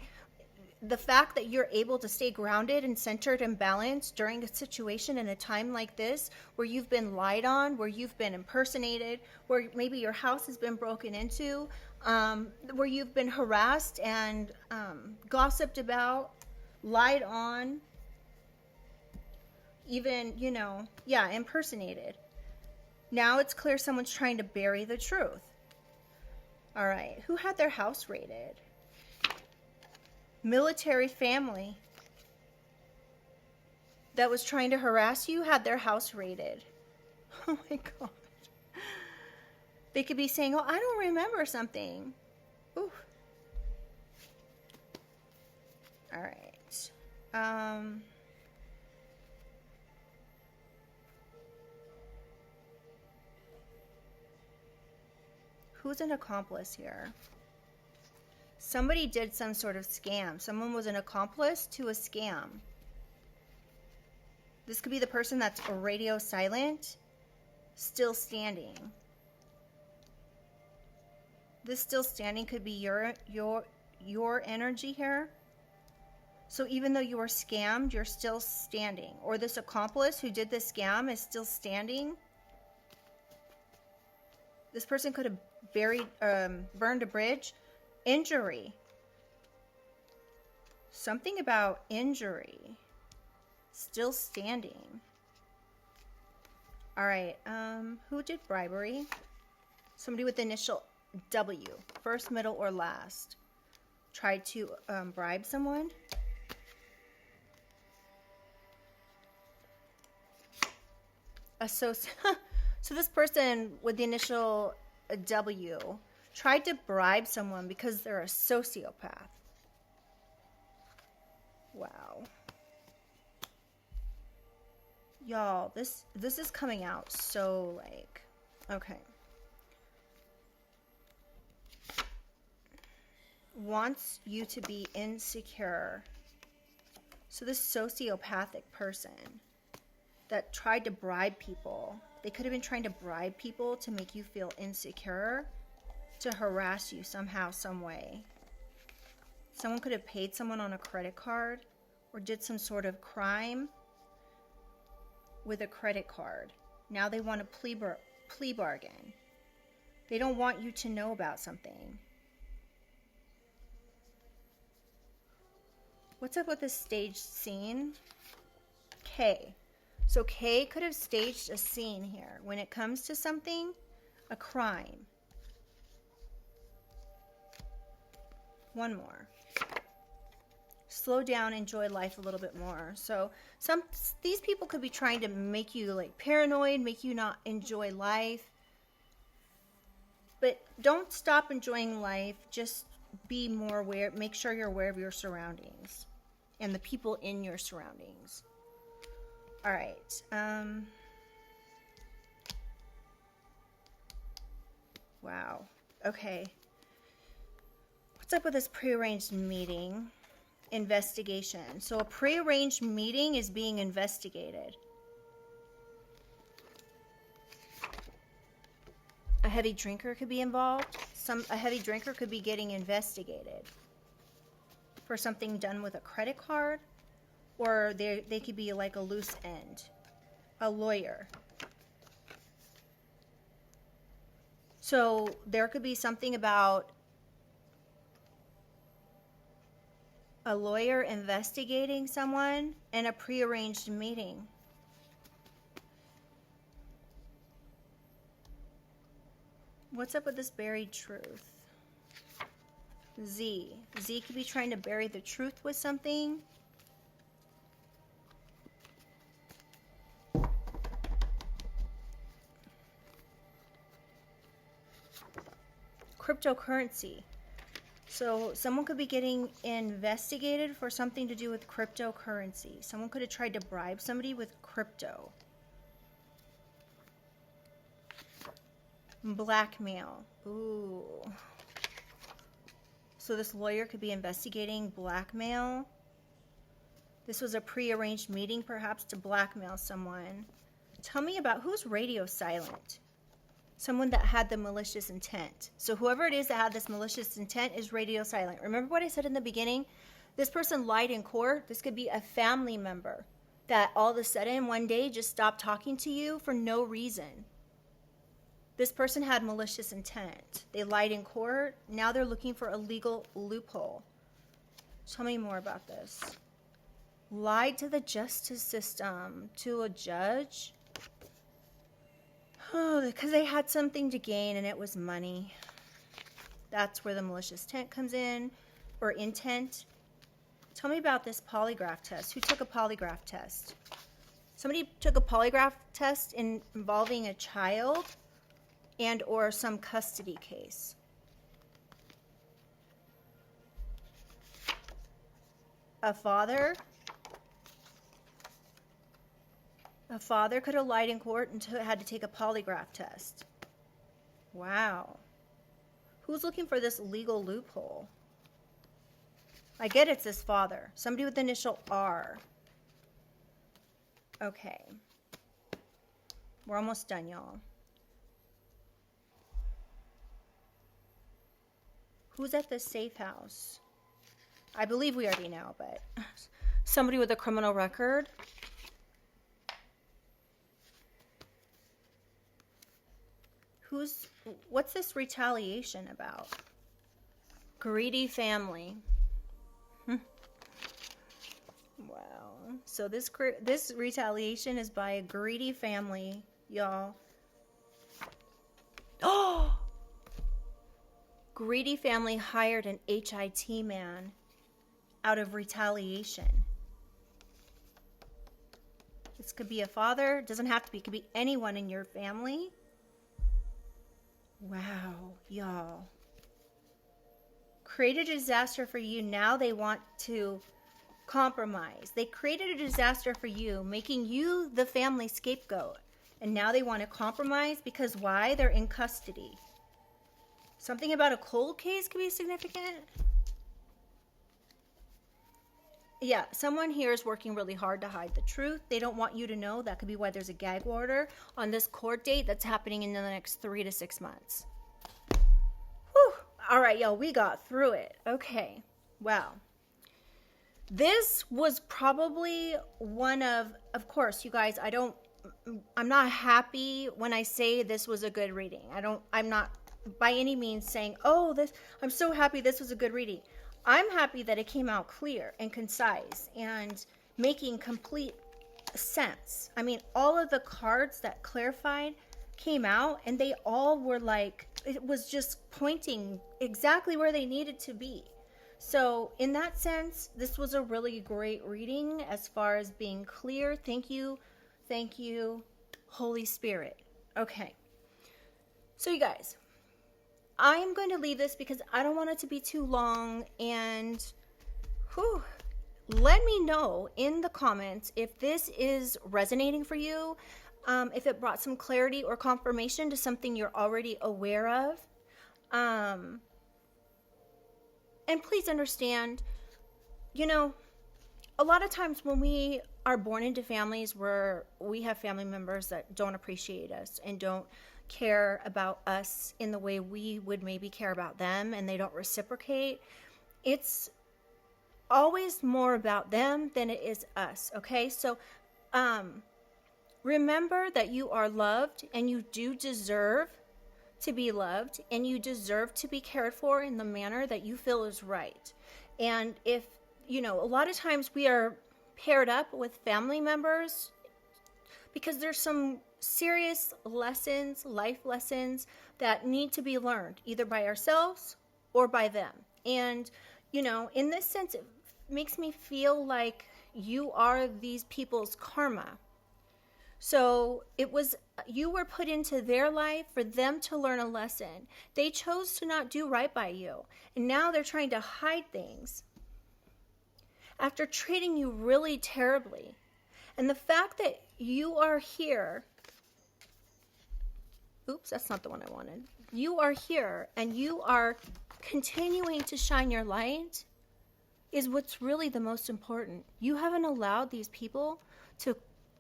The fact that you're able to stay grounded and centered and balanced during a situation in a time like this, where you've been lied on, where you've been impersonated, where maybe your house has been broken into, where you've been harassed and gossiped about, lied on, even, impersonated. Now it's clear someone's trying to bury the truth. All right, who had their house raided? Military family that was trying to harass you had their house raided. Oh my God. They could be saying, I don't remember something. Ooh. All right. Who's an accomplice here? Somebody did some sort of scam. Someone was an accomplice to a scam. This could be the person that's radio silent, still standing. This still standing could be your energy here. So even though you were scammed, you're still standing. Or this accomplice who did this scam is still standing. This person could have burned a bridge. Injury. Something about injury. Still standing. All right. Who did bribery? Somebody with the initial W. First, middle, or last. Tried to bribe someone. So this person with the initial W tried to bribe someone because they're a sociopath. Wow. Y'all, this is coming out so okay. Wants you to be insecure. So this sociopathic person that tried to bribe people, they could have been trying to bribe people to make you feel insecure, to harass you somehow, some way. Someone could have paid someone on a credit card or did some sort of crime with a credit card. Now they want a plea bargain. They don't want you to know about something. What's up with this staged scene? K. So K could have staged a scene here. When it comes to something, a crime. One more. Slow down, enjoy life a little bit more. So these people could be trying to make you paranoid, make you not enjoy life. But don't stop enjoying life. Just be more aware. Make sure you're aware of your surroundings and the people in your surroundings. All right. Wow. Okay. What's up with this prearranged meeting? Investigation. So a prearranged meeting is being investigated. A heavy drinker could be involved. A heavy drinker could be getting investigated for something done with a credit card, or they could be like a loose end. A lawyer. So there could be something about a lawyer investigating someone and a prearranged meeting. What's up with this buried truth? Z. Z could be trying to bury the truth with something. Cryptocurrency. So someone could be getting investigated for something to do with cryptocurrency. Someone could have tried to bribe somebody with crypto. Blackmail. Ooh. So this lawyer could be investigating blackmail. This was a prearranged meeting, perhaps, to blackmail someone. Tell me about who's radio silent. Someone that had the malicious intent. So whoever it is that had this malicious intent is radio silent. Remember what I said in the beginning? This person lied in court. This could be a family member that all of a sudden one day just stopped talking to you for no reason. This person had malicious intent. They lied in court. Now they're looking for a legal loophole. Tell me more about this. Lied to the justice system, to a judge. Oh, because they had something to gain and it was money. That's where the malicious intent comes in, or intent. Tell me about this polygraph test. Who took a polygraph test? Somebody took a polygraph test involving a child and or some custody case. A father. A father could have lied in court and had to take a polygraph test. Wow. Who's looking for this legal loophole? I get it's this father. Somebody with the initial R. Okay. We're almost done, y'all. Who's at the safe house? I believe we already know, but somebody with a criminal record. What's this retaliation about? Greedy family. Wow. So this retaliation is by a greedy family, y'all. Oh! Greedy family hired an HIT man out of retaliation. This could be a father. Doesn't have to be. It could be anyone in your family. Wow, y'all. Created a disaster for you. Now they want to compromise. They created a disaster for you, making you the family scapegoat. And now they want to compromise because why? They're in custody. Something about a cold case could be significant. Yeah, someone here is working really hard to hide the truth. They don't want you to know. That could be why there's a gag order on this court date that's happening in the next 3 to 6 months. Whew. All right, y'all, we got through it. Okay, wow. This was probably one of course, you guys, I'm not happy when I say this was a good reading. I'm not by any means saying, I'm so happy this was a good reading. I'm happy that it came out clear and concise and making complete sense. I mean, all of the cards that clarified came out and they all were like, it was just pointing exactly where they needed to be. So in that sense, this was a really great reading as far as being clear. Thank you, Holy Spirit. Okay. So you guys, I'm going to leave this because I don't want it to be too long, and let me know in the comments if this is resonating for you, if it brought some clarity or confirmation to something you're already aware of. And please understand, a lot of times when we are born into families where we have family members that don't appreciate us and don't care about us in the way we would maybe care about them, and they don't reciprocate, it's always more about them than it is us. Okay, so remember that you are loved and you do deserve to be loved and you deserve to be cared for in the manner that you feel is right. And if a lot of times we are paired up with family members because there's some serious lessons, life lessons that need to be learned either by ourselves or by them. And, in this sense, it makes me feel like you are these people's karma. So you were put into their life for them to learn a lesson. They chose to not do right by you. And now they're trying to hide things after treating you really terribly. And the fact that you are here, oops, that's not the one I wanted. You are here and you are continuing to shine your light is what's really the most important. You haven't allowed these people to,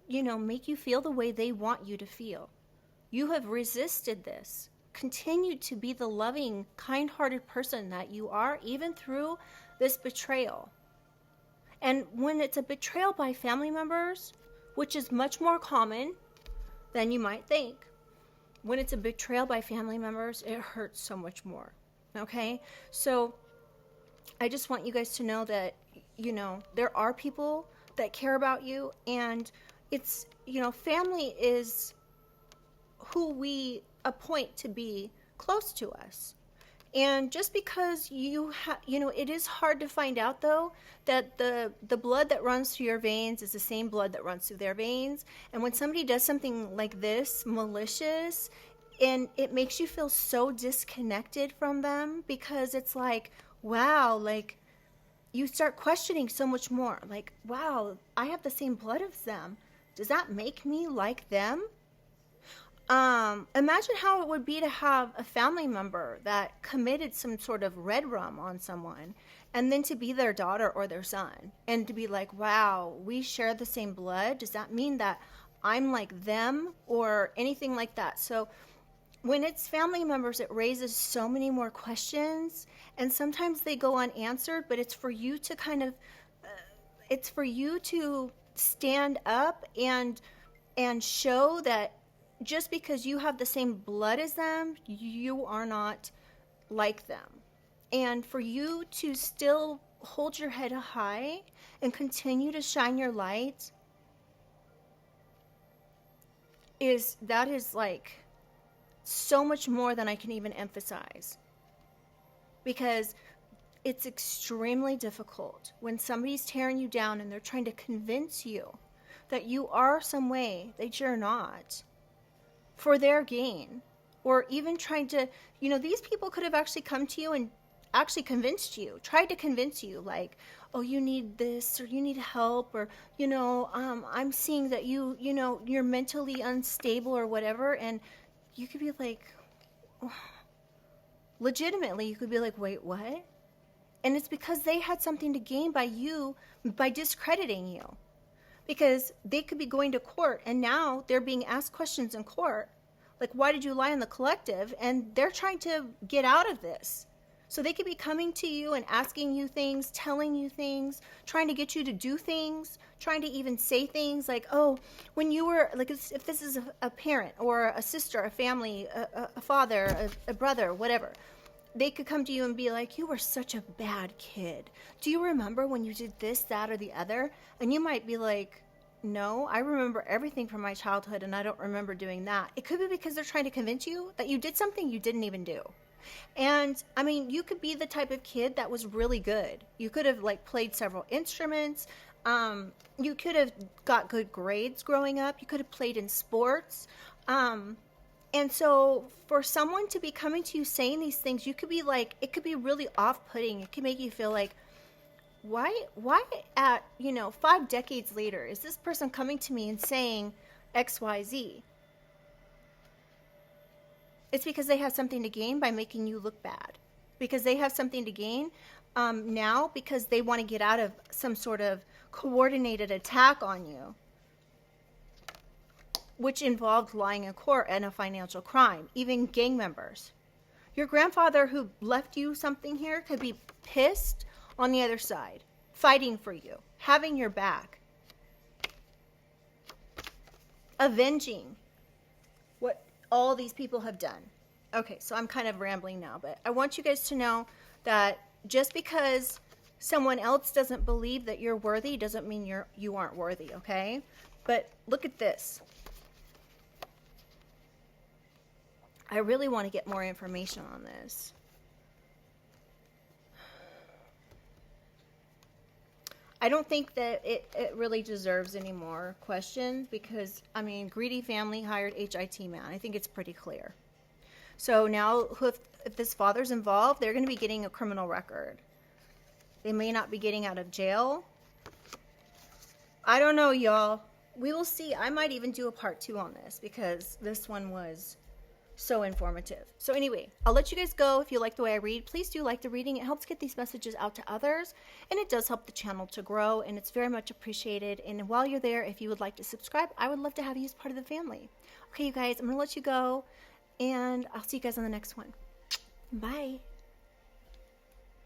make you feel the way they want you to feel. You have resisted this. Continue to be the loving, kind-hearted person that you are, even through this betrayal. And when it's a betrayal by family members, which is much more common than you might think, when it's a betrayal by family members, it hurts so much more. Okay? So I just want you guys to know that, there are people that care about you, and it's, family is who we appoint to be close to us. And just because it is hard to find out, though, that the blood that runs through your veins is the same blood that runs through their veins. And when somebody does something like this, malicious, and it makes you feel so disconnected from them, because it's like, wow, like, you start questioning so much more. Like, wow, I have the same blood as them. Does that make me like them? Imagine how it would be to have a family member that committed some sort of red rum on someone, and then to be their daughter or their son, and to be like, wow, we share the same blood. Does that mean that I'm like them or anything like that? So when it's family members, it raises so many more questions, and sometimes they go unanswered, but it's for you to it's for you to stand up and show that just because you have the same blood as them, you are not like them. And for you to still hold your head high and continue to shine your light is like so much more than I can even emphasize. Because it's extremely difficult when somebody's tearing you down and they're trying to convince you that you are some way that you're not, for their gain, or even trying to, these people could have actually come to you and actually tried to convince you, like, oh, you need this, or you need help, or, I'm seeing that you're mentally unstable or whatever, and you could be like, oh, legitimately, you could be like, wait, what? And it's because they had something to gain by discrediting you. Because they could be going to court, and now they're being asked questions in court, like, why did you lie on the collective? And they're trying to get out of this. So they could be coming to you and asking you things, telling you things, trying to get you to do things, trying to even say things like, oh, when you were, like, if this is a parent or a sister, a family, a father, a brother, whatever, they could come to you and be like, you were such a bad kid. Do you remember when you did this, that, or the other? And you might be like, no, I remember everything from my childhood, and I don't remember doing that. It could be because they're trying to convince you that you did something you didn't even do. And, I mean, you could be the type of kid that was really good. You could have, like, played several instruments. You could have got good grades growing up. You could have played in sports. And so for someone to be coming to you saying these things, you could be like, it could be really off-putting. It could make you feel like, why at, 5 decades later, is this person coming to me and saying X, Y, Z? It's because they have something to gain by making you look bad. Because they have something to gain now because they want to get out of some sort of coordinated attack on you, which involved lying in court and a financial crime, even gang members. Your grandfather who left you something here could be pissed on the other side, fighting for you, having your back, avenging what all these people have done. Okay, so I'm kind of rambling now, but I want you guys to know that just because someone else doesn't believe that you're worthy doesn't mean you aren't worthy, okay? But look at this. I really want to get more information on this. I don't think that it really deserves any more questions because, I mean, greedy family hired HIT man. I think it's pretty clear. So now if this father's involved, they're going to be getting a criminal record. They may not be getting out of jail. I don't know, y'all. We will see. I might even do a part 2 on this because this one was so informative. So anyway, I'll let you guys go. If you like the way I read, please do like the reading. It helps get these messages out to others, and it does help the channel to grow, and it's very much appreciated. And while you're there, if you would like to subscribe, I would love to have you as part of the family. Okay, you guys, I'm going to let you go, and I'll see you guys on the next one. Bye.